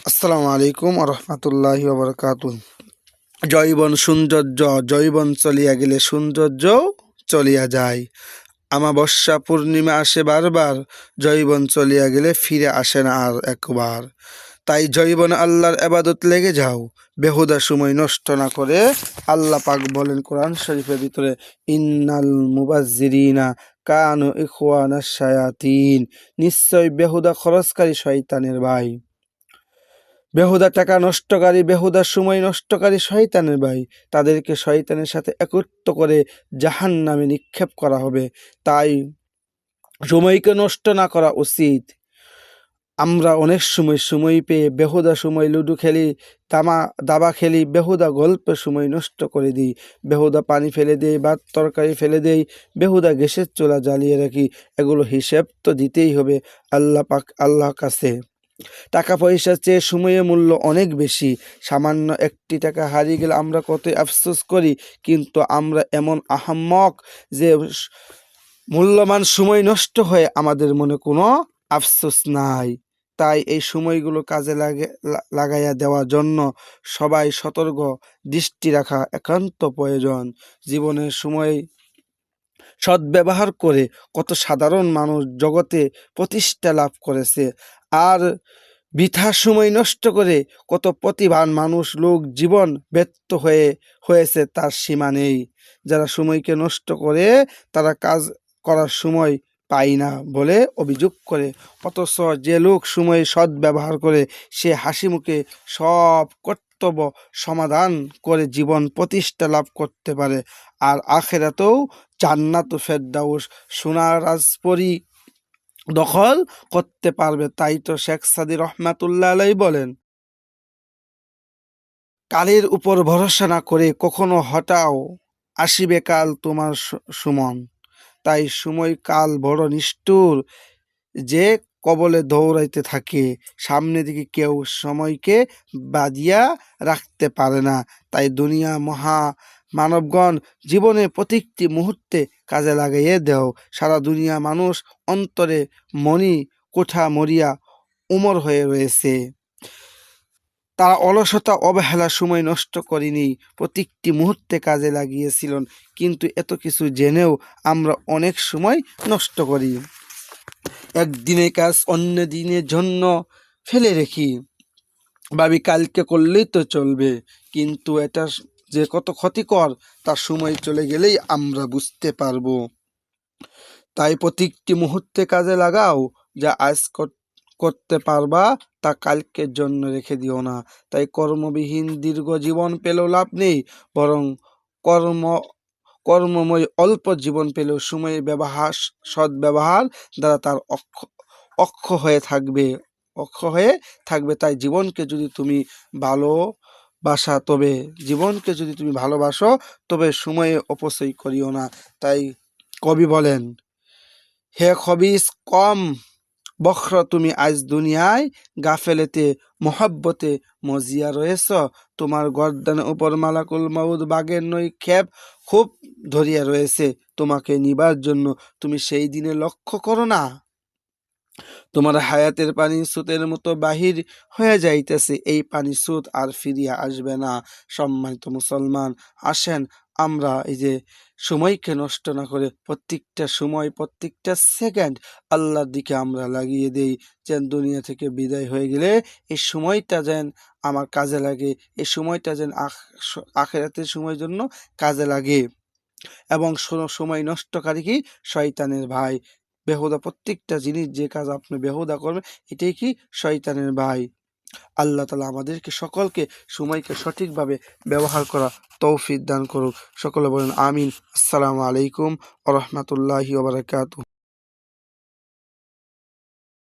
আসসালামু আলাইকুম রহমতুল্লাহি ওবরকাতুহ। জৈবন সৌন্দর্য, জৈবন চলিয়া গেলে সৌন্দর্যও চলিয়া যায়। আমাবস্যা পূর্ণিমা আসে বারবার, জৈবন চলিয়া গেলে ফিরে আসে না আর একবার। তাই জৈবন আল্লাহর ইবাদত লেগে যাও, বেহুদা সময় নষ্ট না করে। আল্লাহ পাক বলেন কোরআন শরীফের ভিতরে, ইন্নাল মুবাজ্জিরিনা কানু ইখওয়ানাশ শায়াতিন, নিশ্চয় বেহুদা খরচকারী শয়তানের ভাই। বেহুদা টাকা নষ্টকারী, বেহুদা সময় নষ্টকারী শয়তানের ভাই। তাদেরকে শয়তানের সাথে একত্র করে জাহান্নামে নিক্ষেপ করা হবে। তাই সময়কে নষ্ট না করা উচিত। আমরা অনেক সময় পেয়ে বেহুদা সময় লুডো খেলি, দাবা খেলি, বেহুদা গল্পের সময় নষ্ট করে দিই, বেহুদা পানি ফেলে দেই, ভাত তরকারি ফেলে দেই, বেহুদা গ্যাসের চুলা জ্বালিয়ে রাখি। এগুলো হিসেব তো দিতেই হবে আল্লাহর কাছে। টাকা পয়সার চেয়ে সময়ের মূল্য অনেক বেশি। সামান্য একটি টাকা হারিয়ে গেলে আমরা কতই আফসোস করি, কিন্তু আমরা এমন আহাম্মক যে মূল্যবান সময় নষ্ট হয়ে আমাদের মনে কোনো আফসোস নাই। তাই এই সময়গুলো কাজে লাগাইয়া দেওয়ার জন্য সবাই সতর্ক দৃষ্টি রাখা একান্ত প্রয়োজন। জীবনের সময় সদ্ব্যবহার করে কত সাধারণ মানুষ জগতে প্রতিষ্ঠা লাভ করেছে, আর বৃথা সময় নষ্ট করে কত প্রতিভান মানুষ লোক জীবন ব্যর্থ হয়েছে তার সীমা নেই। যারা সময়কে নষ্ট করে তারা কাজ করার সময় পায় না বলে অভিযোগ করে, অথচ যে লোক সময় সদ্ব্যবহার করে সে হাসি মুখে সব কর্তব্য সমাধান করে জীবন প্রতিষ্ঠা লাভ করতে পারে, আর আখেরাতেও জান্নাত ফেরদাউস সোনার রাজপরী দখল করতে পারবে। তাই তো শেখ সাদী রহমাতুল্লাহ আলাইহি বলেন, কালের উপর ভরসা না করে কখনো হটাও, আসিবে কাল তোমার সুমন। তাই সময় কাল বড় নিষ্ঠুর, যে কবলে দৌড়াইতে থাকে, সামনে দিকে কেউ সময়কে বাঁধিয়া রাখতে পারে না। তাই দুনিয়া মানবগণ জীবনে প্রতিটি মুহূর্তে কাজে লাগাইয়ে দেও। সারা দুনিয়া মানুষ অন্তরে মনি কোঠা মরিয়া উমর হয়ে রয়েছে। তারা অলসতা অবহেলা সময় নষ্ট করেনি, প্রতিটি মুহূর্তে কাজে লাগিয়েছিলেন। কিন্তু এত কিছু জেনেও আমরা অনেক সময় নষ্ট করি। একদিনের কাজ অন্য দিনের জন্য ফেলে রেখি, ভাবি কালকে করলেই তো চলবে, কিন্তু এটা যে কত ক্ষতিকর তার সময় চলে গেলেই আমরা বুঝতে পারবো। তাই প্রতিটি মুহূর্তে কাজে লাগাও, যা আজ করতে পারবা তা কালকের জন্য রেখে দিও না। তাই কর্মবিহীন দীর্ঘ জীবন পেলেও লাভ নেই, বরং কর্মময় অল্প জীবন পেলেও সময়ের সদ্ব্যবহার দ্বারা তার অক্ষ হয়ে থাকবে। তাই জীবনকে যদি তুমি ভালোবাসো তবে সময়ে অপচয় করিও না। তাই কবি বলেন, হে খবিস কম বখ্র, তুমি আজ দুনিয়ায় গাফেলেতে মোহাব্বতে মজিয়া রয়েছ। তোমার গর্দানের উপর মালাকুল মাউদ বাগের নই খেপ খুব ধরিয়া রয়েছে তোমাকে নিবার জন্য। তুমি সেই দিনে লক্ষ্য করো না, তোমার হায়াতের পানি স্রোতের মতো বাহির হয়ে যাইতেছে, এই পানি স্রোত আর ফিরিয়া আসবে না। সম্মানিত মুসলমান, আসেন আমরা এই যে সময়কে নষ্ট না করে প্রত্যেকটা সময় প্রত্যেকটা সেকেন্ড আল্লাহর দিকে আমরা লাগিয়ে দেই, যেন দুনিয়া থেকে বিদায় হয়ে গেলে এই সময়টা যেন আমার কাজে লাগে, এই সময়টা যেন আখিরাতের সময়ের জন্য কাজে লাগে। এবং সময় নষ্টকারী কি শয়তানের ভাই। বেহুদা প্রত্যেকটা জিনিস, যে কাজ আপনি বেহুদা করবেন এটাই কি শয়তানের ভাই। আল্লাহ তাআলা আমাদেরকে সকলকে সময়কে সঠিকভাবে ব্যবহার করা তৌফিক দান করুক। সকলে বলেন আমিন। আসসালামু আলাইকুম ওয়া রাহমাতুল্লাহি ওয়া বারাকাতুহু।